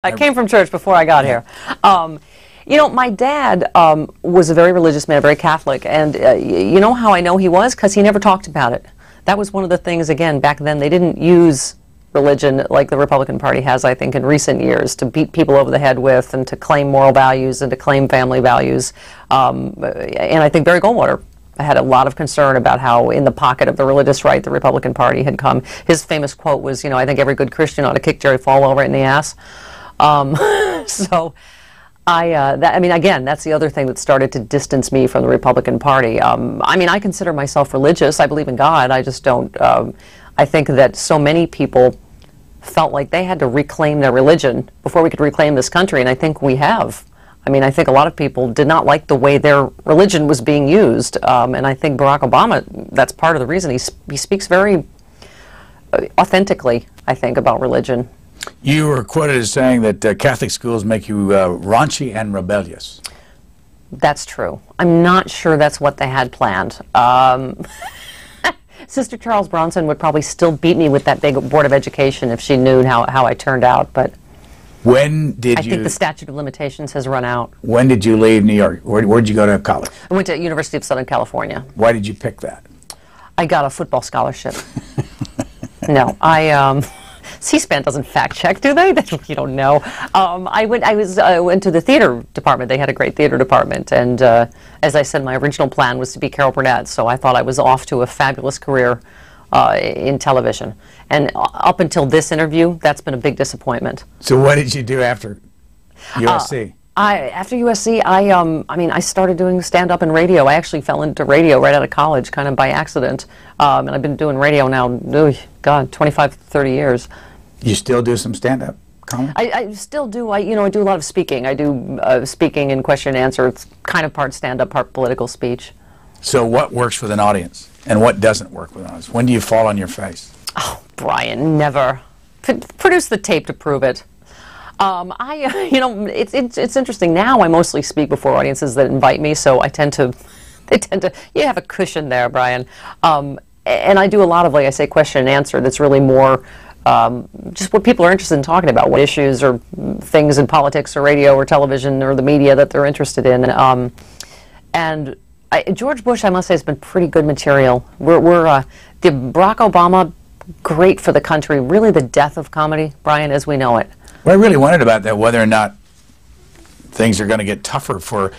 I came from church before I got here. You know, my dad was a very religious man, very Catholic, and you know how I know he was? Because he never talked about it. That was one of the things, again, back then they didn't use religion like the Republican Party has, I think, in recent years, to beat people over the head with and to claim moral values and to claim family values. And I think Barry Goldwater had a lot of concern about how in the pocket of the religious right the Republican Party had come. His famous quote was, you know, I think every good Christian ought to kick Jerry Falwell right in the ass. So I mean, again, that's the other thing that started to distance me from the Republican Party. I mean, I consider myself religious. I believe in God. I just don't. I think that so many people felt like they had to reclaim their religion before we could reclaim this country, and I think we have. I mean, I think a lot of people did not like the way their religion was being used, and I think Barack Obama, that's part of the reason. He speaks very authentically, I think, about religion. You were quoted as saying that Catholic schools make you raunchy and rebellious. That's true. I'm not sure that's what they had planned. Sister Charles Bronson would probably still beat me with that big Board of Education if she knew how I turned out, but when did I think the statute of limitations has run out. When did you leave New York? Where did you go to college? I went to University of Southern California. Why did you pick that? I got a football scholarship. No, C-SPAN doesn't fact check, do they? You don't know. I went to the theater department. They had a great theater department, and as I said, my original plan was to be Carol Burnett, so I thought I was off to a fabulous career in television. And up until this interview, that's been a big disappointment. So what did you do after USC? After USC, I mean, I started doing stand-up and radio. I actually fell into radio right out of college, kind of by accident. And I've been doing radio now, God, 25, 30 years. You still do some stand-up comedy? I still do. You know, I do a lot of speaking. I do speaking and question and answer. It's kind of part stand-up, part political speech. So what works with an audience and what doesn't work with an audience? When do you fall on your face? Oh, Brian, never. Produce the tape to prove it. You know, it's interesting. Now I mostly speak before audiences that invite me, so you have a cushion there, Brian. And I do a lot of, like I say, question and answer that's really more just what people are interested in talking about, what issues or things in politics or radio or television or the media that they're interested in. George Bush, I must say, has been pretty good material. The Barack Obama, great for the country, really the death of comedy, Brian, as we know it. Well, I really wondered about that, whether or not things are going to get tougher for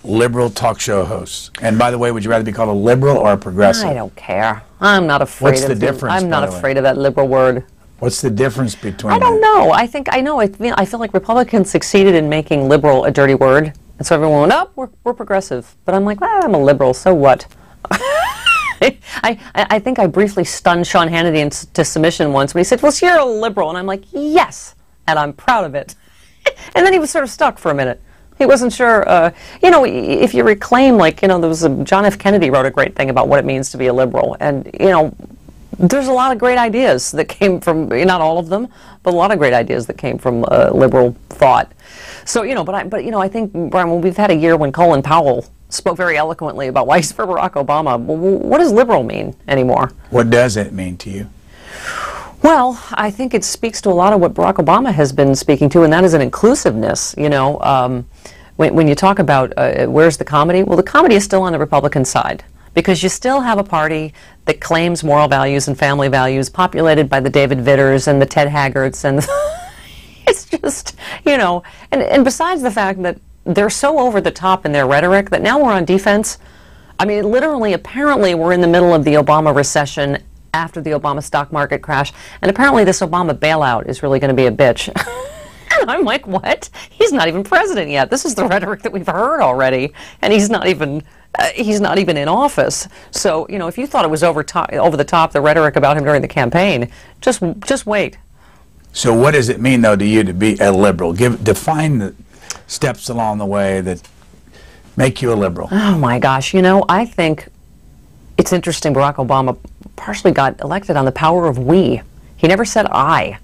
liberal talk show hosts. And by the way, would you rather be called a liberal or a progressive? I don't care. I'm not afraid. What's the difference? I'm not afraid of that liberal word. What's the difference between? I don't know. I think I know. I feel like Republicans succeeded in making liberal a dirty word, and so everyone went, "Oh, we're progressive." But I'm like, well, I'm a liberal, so what? I think I briefly stunned Sean Hannity into submission once when he said, "Well, so you're a liberal," and I'm like, "Yes." And I'm proud of it. And then he was sort of stuck for a minute. He wasn't sure, you know, if you reclaim, like, you know, there was John F. Kennedy wrote a great thing about what it means to be a liberal. And, you know, there's a lot of great ideas that came from, not all of them, but a lot of great ideas that came from liberal thought. So, you know, but you know, I think, Brian, when we've had a year when Colin Powell spoke very eloquently about why he's for Barack Obama, well, what does liberal mean anymore? What does it mean to you? Well, I think it speaks to a lot of what Barack Obama has been speaking to, and that is an inclusiveness. You know, when you talk about where's the comedy, well, the comedy is still on the Republican side, because you still have a party that claims moral values and family values, populated by the David Vitters and the Ted Haggards, and it's just, you know, and besides the fact that they're so over the top in their rhetoric that now we're on defense. I mean, literally, apparently, we're in the middle of the Obama recession after the Obama stock market crash, and apparently this Obama bailout is really going to be a bitch. And I'm like, what? He's not even president yet. This is the rhetoric that we've heard already, and he's not even in office. So, you know, if you thought it was over the top, the rhetoric about him during the campaign, just wait. So what does it mean, though, to you to be a liberal? Define the steps along the way that make you a liberal. Oh my gosh, you know, I think it's interesting. Barack Obama partially got elected on the power of we. He never said I.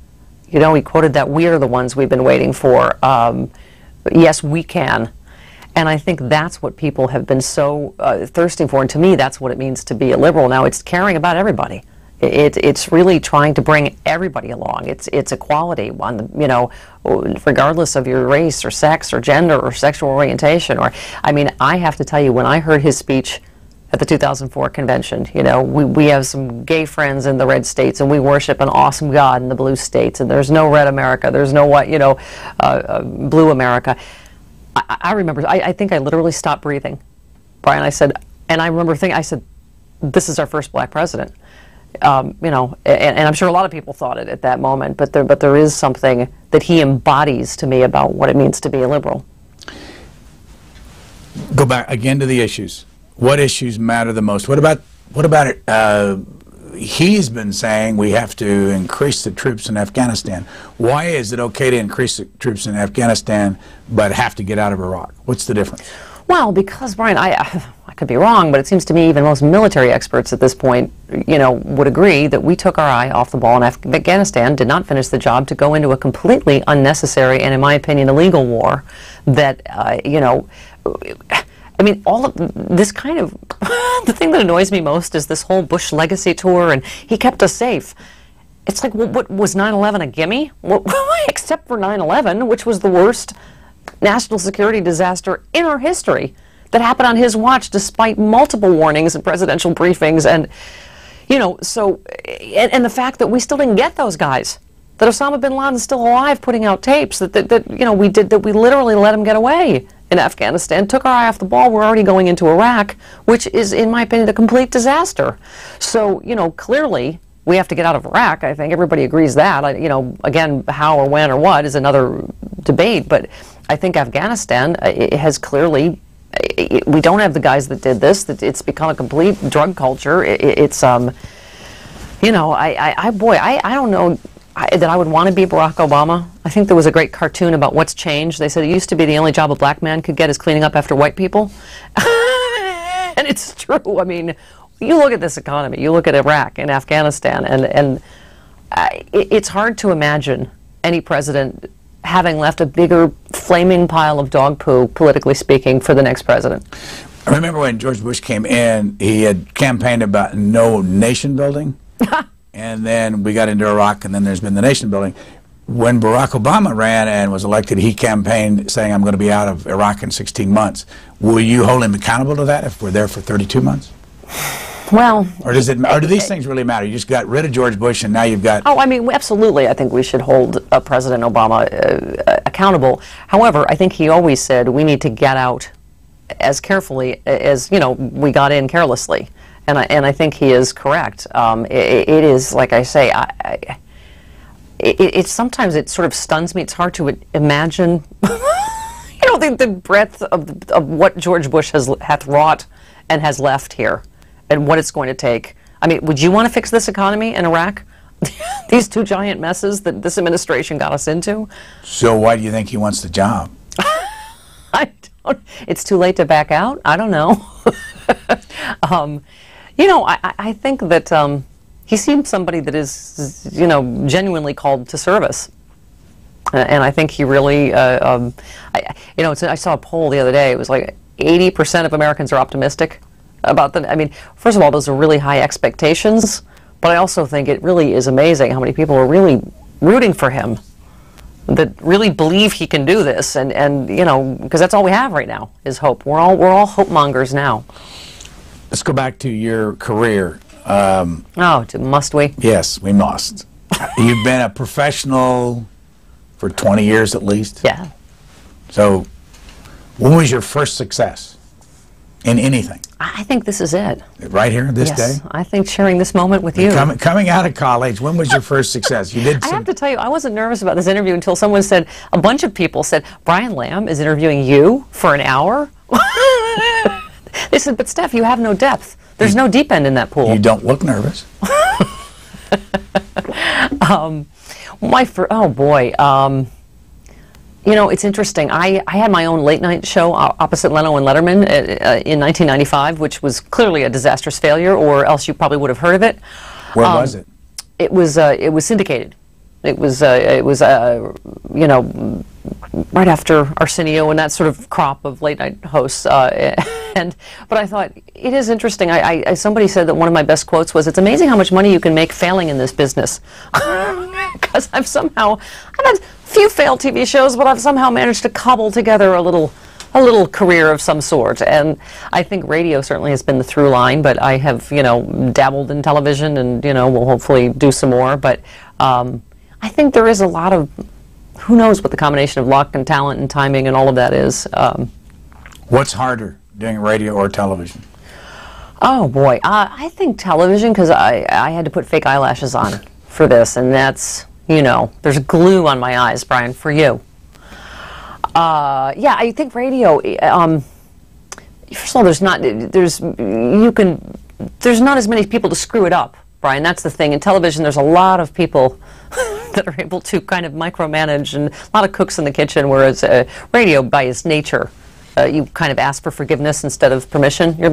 You know, he quoted that we are the ones we've been waiting for. Yes, we can. And I think that's what people have been so thirsting for. And to me, that's what it means to be a liberal. Now, it's caring about everybody. It's really trying to bring everybody along. It's equality on the, regardless of your race or sex or gender or sexual orientation. Or, I mean, I have to tell you, when I heard his speech at the 2004 convention, we have some gay friends in the red states, and we worship an awesome God in the blue states, and there's no red America, there's no white, blue America. I remember, I think I literally stopped breathing, Brian. I said, and I remember thinking, I said, this is our first black president. And I'm sure a lot of people thought it at that moment, but there is something that he embodies to me about what it means to be a liberal. Go back again to the issues. What issues matter the most? What about it? He's been saying we have to increase the troops in Afghanistan. Why is it okay to increase the troops in Afghanistan but have to get out of Iraq? What's the difference? Well, because, Brian, I could be wrong, but it seems to me even most military experts at this point, would agree that we took our eye off the ball in Afghanistan, did not finish the job to go into a completely unnecessary and, in my opinion, illegal war that, I mean, all of this kind of, the thing that annoys me most is this whole Bush legacy tour, and he kept us safe. It's like, what was 9/11 a gimme? Except for 9/11, which was the worst national security disaster in our history that happened on his watch, despite multiple warnings and presidential briefings, and and the fact that we still didn't get those guys, that Osama bin Laden's still alive, putting out tapes that we literally let him get away in Afghanistan, took our eye off the ball. We're already going into Iraq, which is, in my opinion, a complete disaster. So clearly we have to get out of Iraq. I think everybody agrees that. Again, how or when or what is another debate, but I think Afghanistan it has clearly, we don't have the guys that did this. That it's become a complete drug culture. It's I don't know that I would want to be Barack Obama. I think there was a great cartoon about what's changed. They said it used to be the only job a black man could get is cleaning up after white people. And it's true. I mean, you look at this economy, you look at Iraq and Afghanistan, and it's hard to imagine any president having left a bigger flaming pile of dog poo, politically speaking, for the next president. I remember when George Bush came in, he had campaigned about no nation building, and then we got into Iraq, and then there's been the nation building. When Barack Obama ran and was elected, he campaigned saying, I'm going to be out of Iraq in 16 months. Will you hold him accountable to that if we're there for 32 months? Well, or do these things really matter? You just got rid of George Bush, and now you've got... Oh, I mean, absolutely. I think we should hold President Obama accountable. However, I think he always said we need to get out as carefully as, we got in carelessly. And I think he is correct. It is, like I say, sometimes it sort of stuns me. It's hard to imagine, the breadth of what George Bush hath wrought and has left here, and what it's going to take. I mean, would you want to fix this economy in Iraq? These two giant messes that this administration got us into? So why do you think he wants the job? I don't. It's too late to back out? I don't know. I think that he seems somebody that is, genuinely called to service. And I think he really, I saw a poll the other day. It was like 80% of Americans are optimistic about I mean, first of all, those are really high expectations, but I also think it really is amazing how many people are really rooting for him, that really believe he can do this, and because that's all we have right now is hope. We're all hope mongers now. Let's go back to your career. Must we? Yes, we must. You've been a professional for 20 years at least? Yeah. So when was your first success in anything? I think this is it. Right here, this day? I think sharing this moment with you. Coming out of college, when was your first success? You did. I have to tell you, I wasn't nervous about this interview until someone said, a bunch of people said, Brian Lamb is interviewing you for an hour? They said, but Steph, you have no depth. There's no deep end in that pool. You don't look nervous. Oh boy. It's interesting. I had my own late night show opposite Leno and Letterman in 1995, which was clearly a disastrous failure, or else you probably would have heard of it. Where was it? It was syndicated. It was right after Arsenio and that sort of crop of late night hosts. But I thought it is interesting. Somebody said that one of my best quotes was, "It's amazing how much money you can make failing in this business." Because I've had a few failed TV shows, but I've somehow managed to cobble together a little career of some sort. And I think radio certainly has been the through line, but I have, dabbled in television and, will hopefully do some more. But I think there is a lot of, who knows what the combination of luck and talent and timing and all of that is. What's harder, doing radio or television? Oh boy, I think television, because I had to put fake eyelashes on for this, and that's, there's glue on my eyes, Brian, for you. Yeah, I think radio. First of all, there's not as many people to screw it up, Brian. That's the thing. In television, there's a lot of people that are able to kind of micromanage, and a lot of cooks in the kitchen. Whereas radio, by its nature, you kind of ask for forgiveness instead of permission. You're